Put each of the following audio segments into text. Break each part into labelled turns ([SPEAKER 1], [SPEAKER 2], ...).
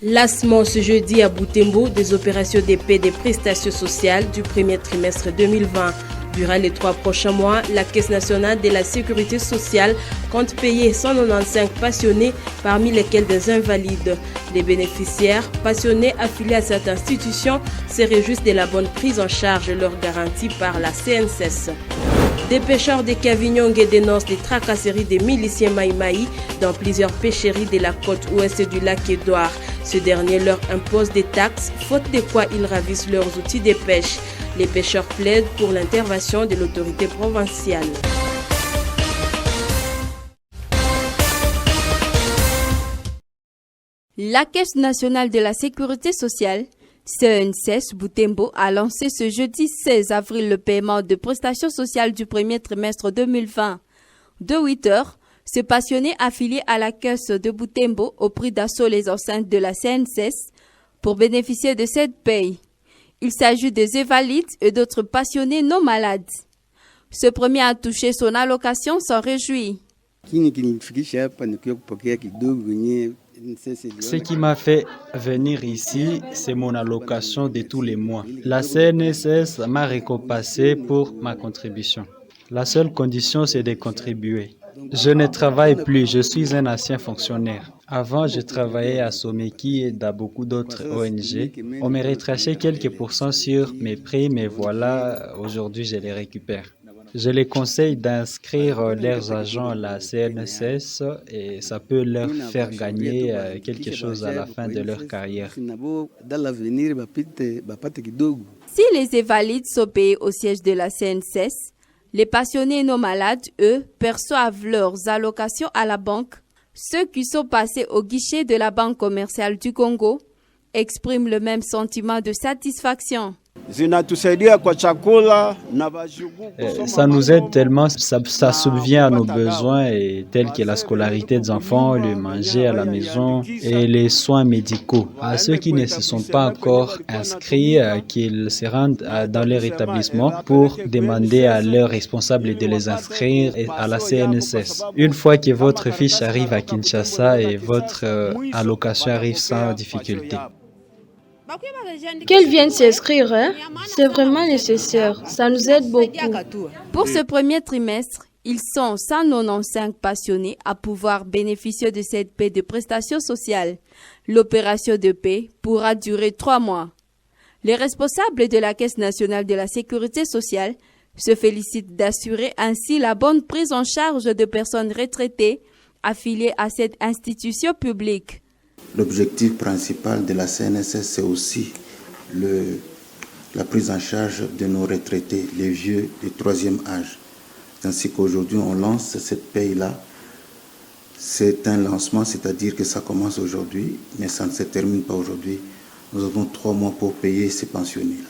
[SPEAKER 1] Lancement ce jeudi à Butembo des opérations de paie des prestations sociales du premier trimestre 2020. Durant les 3 prochains mois, la Caisse nationale de la sécurité sociale compte payer 195 passionnés, parmi lesquels des invalides. Les bénéficiaires, passionnés affiliés à cette institution, se réjouissent de la bonne prise en charge leur garantie par la CNSS. Des pêcheurs de Kavignong dénoncent des tracasseries des miliciens Maïmaï dans plusieurs pêcheries de la côte ouest du lac Édouard. Ce dernier leur impose des taxes, faute de quoi ils ravissent leurs outils de pêche. Les pêcheurs plaident pour l'intervention de l'autorité provinciale.
[SPEAKER 2] La Caisse nationale de la sécurité sociale, CNSS Butembo, a lancé ce jeudi 16 avril le paiement de prestations sociales du premier trimestre 2020. De 8 heures, ce passionné affilié à la Caisse de Butembo au prix d'assaut les enceintes de la CNSS pour bénéficier de cette paye. Il s'agit des invalides et d'autres passionnés non malades. Ce premier a touché son allocation s'en réjouit.
[SPEAKER 3] Ce qui m'a fait venir ici, c'est mon allocation de tous les mois. La CNSS m'a récompensé pour ma contribution. La seule condition, c'est de contribuer. Je ne travaille plus, je suis un ancien fonctionnaire. Avant, je travaillais à Someki et dans beaucoup d'autres ONG. On me retrachait quelques pourcents sur mes prix, mais voilà, aujourd'hui, je les récupère. Je les conseille d'inscrire leurs agents à la CNSS et ça peut leur faire gagner quelque chose à la fin de leur carrière.
[SPEAKER 2] Si les invalides sont payés au siège de la CNSS, les passionnés non malades, eux, perçoivent leurs allocations à la banque. Ceux qui sont passés au guichet de la Banque commerciale du Congo expriment le même sentiment de satisfaction.
[SPEAKER 3] Ça nous aide tellement, ça subvient à nos besoins tels que la scolarité des enfants, le manger à la maison et les soins médicaux. À ceux qui ne se sont pas encore inscrits, qu'ils se rendent dans leur établissement pour demander à leurs responsables de les inscrire à la CNSS. Une fois que votre fiche arrive à Kinshasa et votre allocation arrive sans difficulté.
[SPEAKER 4] Qu'elles viennent s'inscrire, hein? C'est vraiment nécessaire. Ça nous aide beaucoup.
[SPEAKER 2] Pour ce premier trimestre, ils sont 195 passionnés à pouvoir bénéficier de cette paie de prestations sociales. L'opération de paie pourra durer 3 mois. Les responsables de la Caisse nationale de la sécurité sociale se félicitent d'assurer ainsi la bonne prise en charge de personnes retraitées affiliées à cette institution publique.
[SPEAKER 5] L'objectif principal de la CNSS, c'est aussi la prise en charge de nos retraités, les vieux du 3e âge. Ainsi qu'aujourd'hui, on lance cette paye-là. C'est un lancement, c'est-à-dire que ça commence aujourd'hui, mais ça ne se termine pas aujourd'hui. Nous avons 3 mois pour payer ces pensionnés.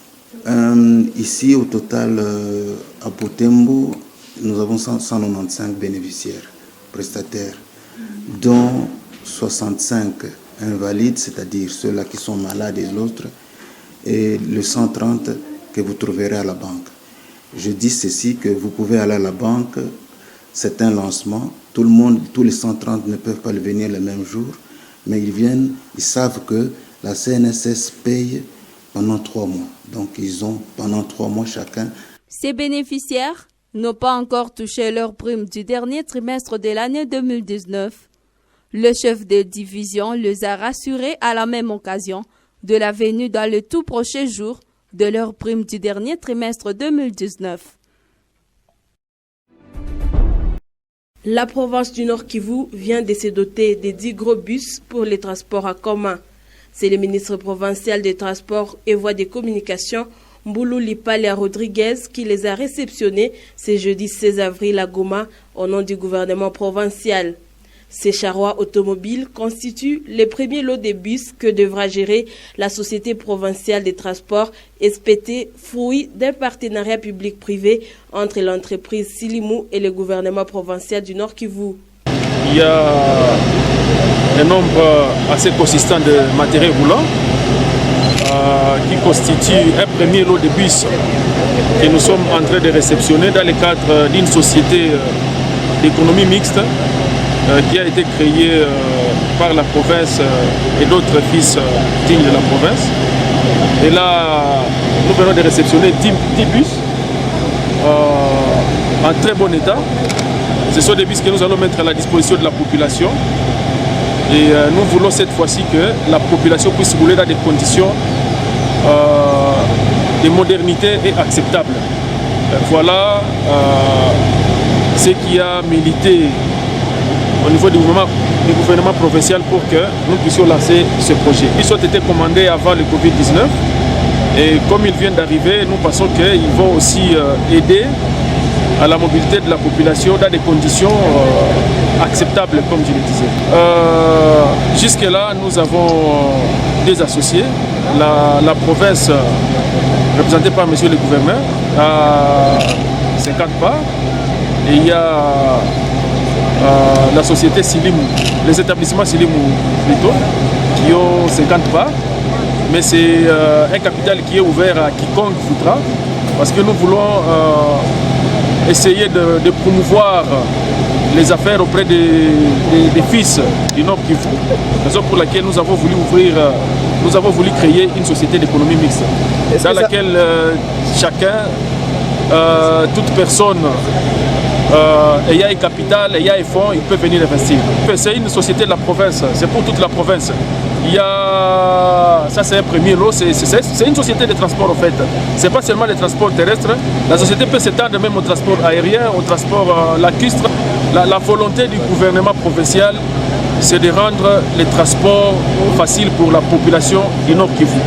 [SPEAKER 5] Ici, au total, à Butembo, nous avons 195 bénéficiaires, prestataires, dont 65 invalides, c'est-à-dire ceux-là qui sont malades et l'autre, et le 130 que vous trouverez à la banque. Je dis ceci, que vous pouvez aller à la banque, c'est un lancement, tout le monde, tous les 130 ne peuvent pas venir le même jour, mais ils viennent, ils savent que la CNSS paye pendant 3 mois. Donc ils ont pendant 3 mois chacun.
[SPEAKER 2] Ces bénéficiaires n'ont pas encore touché leur prime du dernier trimestre de l'année 2019. Le chef de division les a rassurés à la même occasion de la venue dans le tout prochain jour de leur prime du dernier trimestre 2019.
[SPEAKER 1] La province du Nord Kivu vient de se doter de 10 gros bus pour les transports en commun. C'est le ministre provincial des Transports et Voies de Communication, Mboulou Lipalia Rodriguez, qui les a réceptionnés ce jeudi 16 avril à Goma au nom du gouvernement provincial. Ces charrois automobiles constituent les premiers lots de bus que devra gérer la Société provinciale des transports SPT, fruit d'un partenariat public-privé entre l'entreprise Silimou et le gouvernement provincial du Nord Kivu.
[SPEAKER 6] Il y a un nombre assez consistant de matériel roulant qui constitue un premier lot de bus que nous sommes en train de réceptionner dans le cadre d'une société d'économie mixte qui a été créée par la province et d'autres fils dignes de la province. Et là, nous venons de réceptionner 10 bus en très bon état. Ce sont des bus que nous allons mettre à la disposition de la population. Et nous voulons cette fois-ci que la population puisse rouler dans des conditions de modernité et acceptables. Voilà ce qui a milité au niveau du gouvernement provincial pour que nous puissions lancer ce projet. Ils ont été commandés avant le Covid-19 et comme ils viennent d'arriver, nous pensons qu'ils vont aussi aider à la mobilité de la population dans des conditions acceptables, comme je le disais. Jusque-là, nous avons des associés. La province, représentée par monsieur le gouverneur, a 50 parts. Et il y a la société Silimou, les établissements Silimou plutôt, qui ont 50 parts. Mais c'est un capital qui est ouvert à quiconque voudra, parce que nous voulons essayer de promouvoir les affaires auprès des fils du Nord Kivu, raison pour laquelle nous avons voulu créer une société d'économie mixte, dans laquelle chacun, toute personne ayant un capital, ayant un fonds, il peut venir investir. C'est une société de la province, c'est pour toute la province. Il y a, ça c'est un premier lot, c'est une société de transport en fait. C'est pas seulement les transports terrestres, la société peut s'étendre même au transport aérien, au transport lacustre. La volonté du gouvernement provincial, c'est de rendre les transports faciles pour la population du Nord Kivu.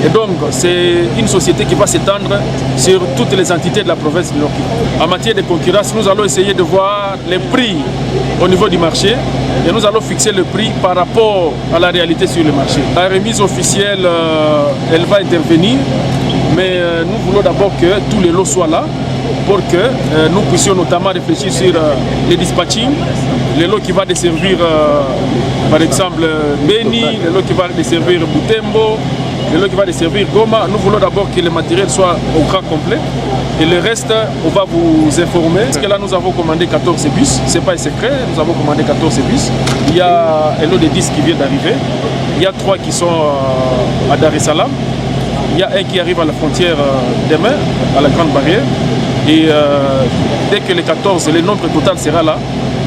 [SPEAKER 6] Et donc, c'est une société qui va s'étendre sur toutes les entités de la province du Nord Kivu. En matière de concurrence, nous allons essayer de voir les prix au niveau du marché et nous allons fixer le prix par rapport à la réalité sur le marché. La remise officielle, elle va intervenir, mais nous voulons d'abord que tous les lots soient là pour que nous puissions notamment réfléchir sur les dispatching, les lots qui vont desservir par exemple Beni, les lots qui vont desservir Butembo, les lots qui vont desservir Goma. Nous voulons d'abord que le matériel soit au grand complet et le reste, on va vous informer. Parce que là, nous avons commandé 14 bus, ce n'est pas un secret, nous avons commandé 14 bus. Il y a un lot de 10 qui vient d'arriver, il y a 3 qui sont à Dar es Salaam. Il y a un qui arrive à la frontière demain, à la Grande Barrière. Et dès que les 14, le nombre total sera là,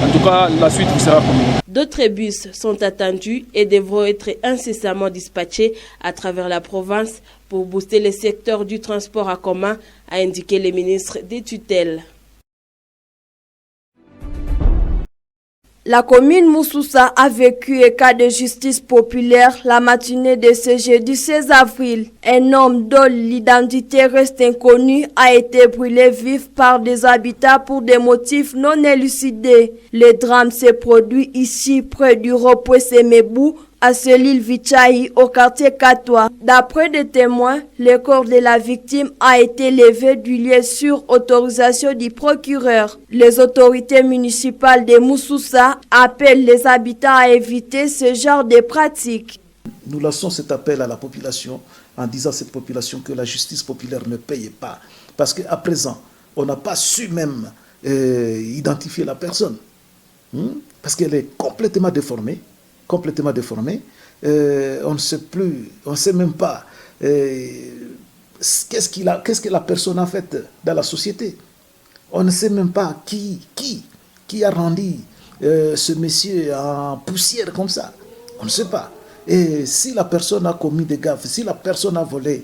[SPEAKER 6] en tout cas, la suite vous sera communiquée.
[SPEAKER 1] D'autres bus sont attendus et devront être incessamment dispatchés à travers la province pour booster le secteur du transport en commun, a indiqué le ministre des tutelles.
[SPEAKER 4] La commune Moussoussa a vécu un cas de justice populaire la matinée de ce jeudi 16 avril. Un homme dont l'identité reste inconnue a été brûlé vif par des habitants pour des motifs non élucidés. Le drame s'est produit ici près du rond-point Semebou, à Selil Vichahi, au quartier Katoa. D'après des témoins, le corps de la victime a été levé du lieu sur autorisation du procureur. Les autorités municipales de Moussoussa appellent les habitants à éviter ce genre de pratiques.
[SPEAKER 7] Nous lançons cet appel à la population en disant à cette population que la justice populaire ne paye pas. Parce qu'à présent, on n'a pas su même identifier la personne. Parce qu'elle est complètement déformée. On ne sait plus, on ne sait même pas qu'est-ce que la personne a fait dans la société. On ne sait même pas qui a rendu ce monsieur en poussière comme ça. On ne sait pas. Et si la personne a commis des gaffes, si la personne a volé,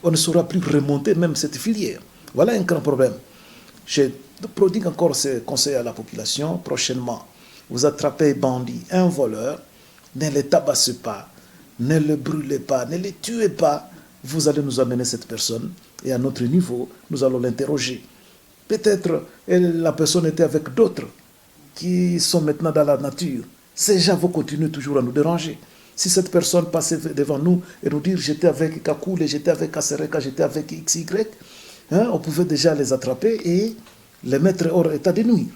[SPEAKER 7] on ne saura plus remonter même cette filière. Voilà un grand problème. Je prodigue encore ce conseil à la population. Prochainement, vous attrapez un bandit, un voleur, ne les tabassez pas, ne le brûlez pas, ne les tuez pas. Vous allez nous amener cette personne et à notre niveau, nous allons l'interroger. Peut-être la personne était avec d'autres qui sont maintenant dans la nature. Ces gens vont continuer toujours à nous déranger. Si cette personne passait devant nous et nous dire j'étais avec Kakoul, j'étais avec Kasereka, j'étais avec XY, on pouvait déjà les attraper et les mettre hors état de nuire.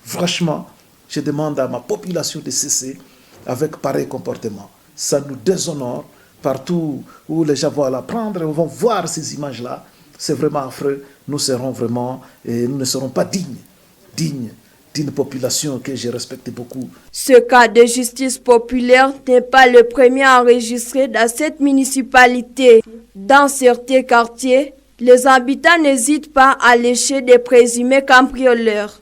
[SPEAKER 7] Franchement, je demande à ma population de cesser avec pareil comportement. Ça nous déshonore partout où les gens vont l'apprendre, vont voir ces images-là. C'est vraiment affreux. Nous serons vraiment, et nous ne serons pas dignes d'une population que je respecte beaucoup.
[SPEAKER 4] Ce cas de justice populaire n'est pas le premier enregistré dans cette municipalité. Dans certains quartiers, les habitants n'hésitent pas à lécher des présumés cambrioleurs.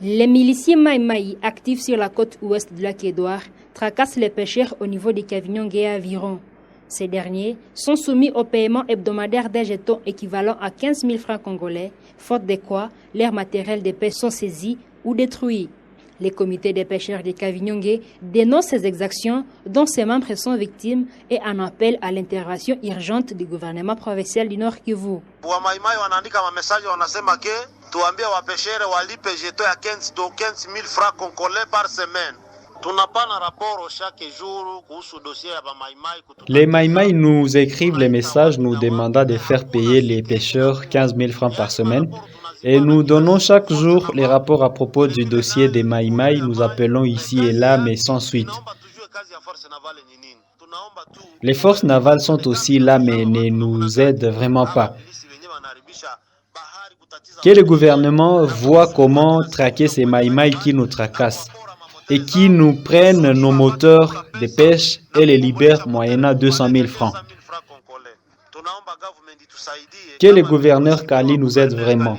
[SPEAKER 8] Les miliciens Maïmaï, actifs sur la côte ouest du lac Édouard, tracassent les pêcheurs au niveau des Cavignons et environ. Ces derniers sont soumis au paiement hebdomadaire d'un jeton équivalent à 15 000 francs congolais, faute de quoi leurs matériels de pêche sont saisis ou détruits. Les comités des pêcheurs de Kavinyonge dénoncent ces exactions dont ses membres sont victimes et en appellent à l'intervention urgente du gouvernement provincial du Nord Kivu.
[SPEAKER 9] Wamaimai wanaandika mamesaje wanasema ke tuambie wapeshere walipe jeto ya 15 000 francs congolais par semaine.
[SPEAKER 3] Les Maïmaï nous écrivent les messages nous demandant de faire payer les pêcheurs 15 000 francs par semaine et nous donnons chaque jour les rapports à propos du dossier des Maïmaï. Nous appelons ici et là mais sans suite. Les forces navales sont aussi là mais ne nous aident vraiment pas. Que le gouvernement voit comment traquer ces Maïmaï qui nous tracassent et qui nous prennent nos moteurs de pêche et les libèrent moyennant 200 000 francs. Que le gouverneur Kali nous aide vraiment.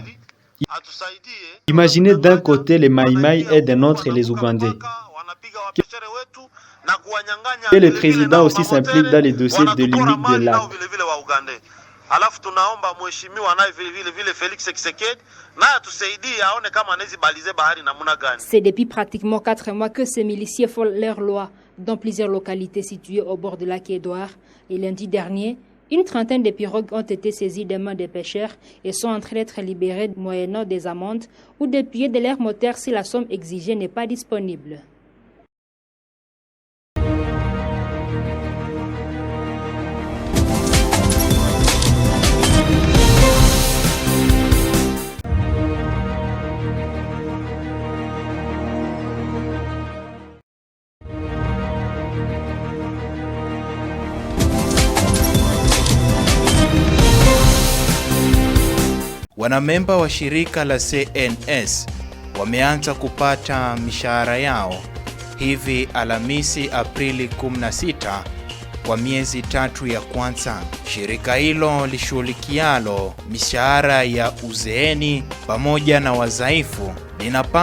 [SPEAKER 3] Imaginez d'un côté les Maïmaï et d'un autre les Ougandais. Que le président aussi s'implique dans les dossiers de limite de lac.
[SPEAKER 9] Alafu tunaomba mheshimiwa naye vile Felix Tshisekedi naye atusaidie aone kama anaweza balize bahari namna gani.
[SPEAKER 8] C'est depuis pratiquement 4 mois que ces miliciens font leur loi dans plusieurs localités situées au bord du lac Édouard. Et lundi dernier, une trentaine de pirogues ont été saisies des mains des pêcheurs et sont en train d'être libérées moyennant des amendes ou des pillés de leur moteur si la somme exigée n'est pas disponible.
[SPEAKER 10] Wanamemba wa shirika la CNS wameanza kupata mishahara yao hivi Alhamisi Aprili 16 kwa miezi 3 ya kwanza. Shirika hilo lishughulikialo mishahara ya uzeeni pamoja na wazaifu linapanga